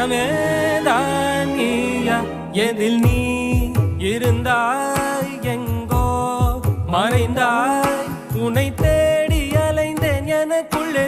மனமே தான் நீயா எதில் நீ இருந்தாய் எங்கோ மறைந்தாய் உன்னை தேடி அலைந்தேன் எனக்குள்ளே